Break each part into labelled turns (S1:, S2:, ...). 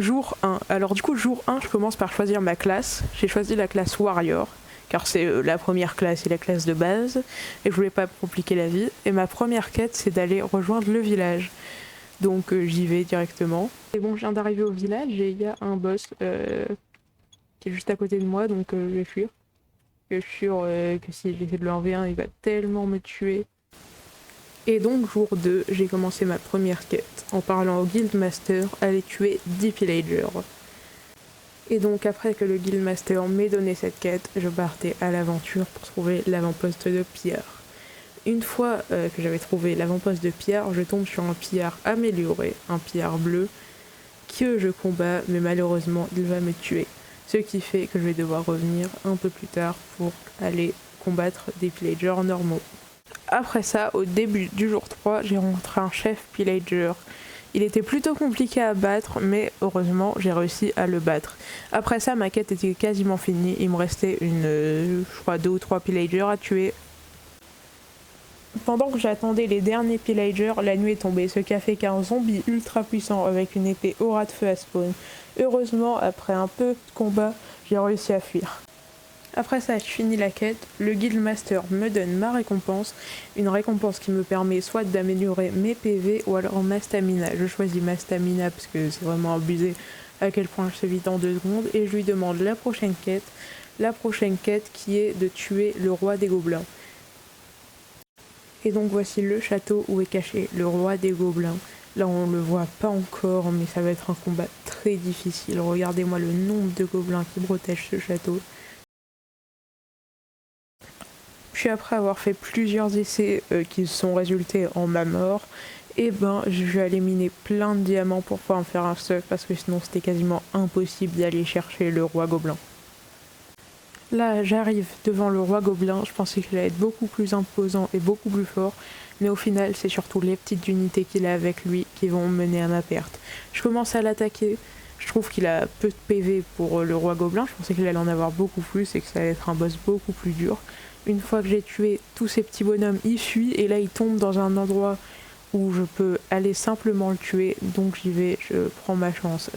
S1: Jour 1. Alors du coup, jour 1, je commence par choisir ma classe. J'ai choisi la classe Warrior, car c'est la première classe et la classe de base, et je voulais pas me compliquer la vie. Et ma première quête, c'est d'aller rejoindre le village. Donc j'y vais directement. Et bon, je viens d'arriver au village et il y a un boss qui est juste à côté de moi, donc je vais fuir. Je suis sûr que si j'essaie de le 1v1, il va tellement me tuer. Et donc jour 2, j'ai commencé ma première quête en parlant au Guildmaster, aller tuer 10 pillagers. Et donc après que le Guildmaster m'ait donné cette quête, je partais à l'aventure pour trouver l'avant-poste de Pierre. Une fois que j'avais trouvé l'avant-poste de Pierre, je tombe sur un Pierre amélioré, un Pierre bleu, que je combats, mais malheureusement il va me tuer. Ce qui fait que je vais devoir revenir un peu plus tard pour aller combattre des pillagers normaux. Après ça, au début du jour 3, j'ai rencontré un chef pillager. Il était plutôt compliqué à battre, mais heureusement, j'ai réussi à le battre. Après ça, ma quête était quasiment finie. Il me restait je crois 2 ou 3 pillagers à tuer. Pendant que j'attendais les derniers pillagers, la nuit est tombée, ce qui a fait qu'un zombie ultra puissant avec une épée aura de feu à spawn. Heureusement, après un peu de combat, j'ai réussi à fuir. Après ça, je finis la quête, le Guildmaster me donne ma récompense, une récompense qui me permet soit d'améliorer mes PV ou alors ma stamina. Je choisis ma stamina parce que c'est vraiment abusé à quel point je se vide en 2 secondes et je lui demande la prochaine quête qui est de tuer le roi des gobelins. Et donc voici le château où est caché le roi des gobelins. Là on le voit pas encore mais ça va être un combat très difficile. Regardez-moi le nombre de gobelins qui protègent ce château. Puis après avoir fait plusieurs essais qui sont résultés en ma mort, et je vais aller miner plein de diamants pour pouvoir me faire un stuff parce que sinon c'était quasiment impossible d'aller chercher le roi gobelin. Là j'arrive devant le roi gobelin, je pensais qu'il allait être beaucoup plus imposant et beaucoup plus fort, mais au final c'est surtout les petites unités qu'il a avec lui qui vont me mener à ma perte. Je commence à l'attaquer, je trouve qu'il a peu de PV pour le roi gobelin, je pensais qu'il allait en avoir beaucoup plus et que ça allait être un boss beaucoup plus dur. Une fois que j'ai tué tous ces petits bonhommes, il fuit et là il tombe dans un endroit où je peux aller simplement le tuer. Donc j'y vais, je prends ma chance.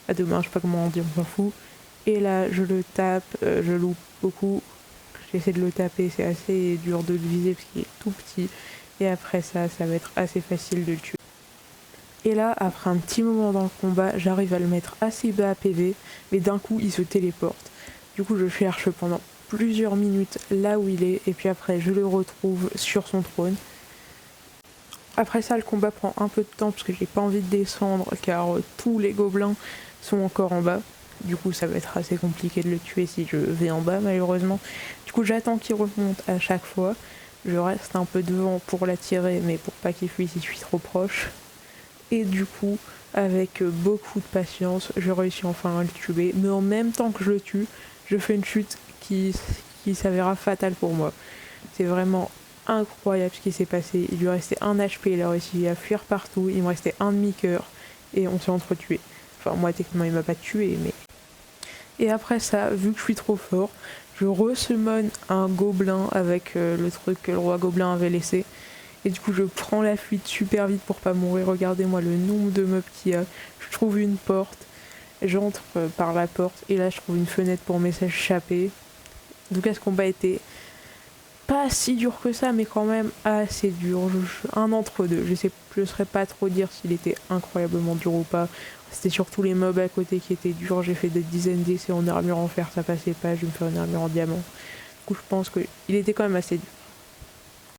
S1: À demain, je sais pas comment on dit, on s'en fout. Et là je le tape, je loupe beaucoup. J'essaie de le taper, c'est assez dur de le viser parce qu'il est tout petit. Et après ça va être assez facile de le tuer. Et là, après un petit moment dans le combat, j'arrive à le mettre assez bas à PV, mais d'un coup il se téléporte. Du coup je cherche pendant plusieurs minutes là où il est et puis après je le retrouve sur son trône. Après ça le combat prend un peu de temps parce que j'ai pas envie de descendre car tous les gobelins sont encore en bas. Du coup ça va être assez compliqué de le tuer si je vais en bas malheureusement. Du coup j'attends qu'il remonte à chaque fois. Je reste un peu devant pour l'attirer mais pour pas qu'il fuit si je suis trop proche. Et du coup avec beaucoup de patience je réussis enfin à le tuer. Mais en même temps que je le tue, je fais une chute qui s'avéra fatal pour moi. C'est vraiment incroyable ce qui s'est passé. Il lui restait 1 HP, il a réussi à fuir partout, il me restait un demi-cœur et on s'est entretués. Enfin moi techniquement il m'a pas tué mais... Et après ça, vu que je suis trop fort, je resummon un gobelin avec le truc que le roi gobelin avait laissé. Et du coup je prends la fuite super vite pour pas mourir. Regardez-moi le nombre de mobs qu'il y a. Je trouve une porte, j'entre par la porte et là je trouve une fenêtre pour m'échapper. En tout cas ce combat était pas si dur que ça mais quand même assez dur, un entre deux. Je saurais pas trop dire s'il était incroyablement dur ou pas. C'était surtout les mobs à côté qui étaient durs. J'ai fait des dizaines d'essais en armure en fer, ça passait pas, je vais me faire une armure en diamant. Du coup je pense qu'il était quand même assez dur.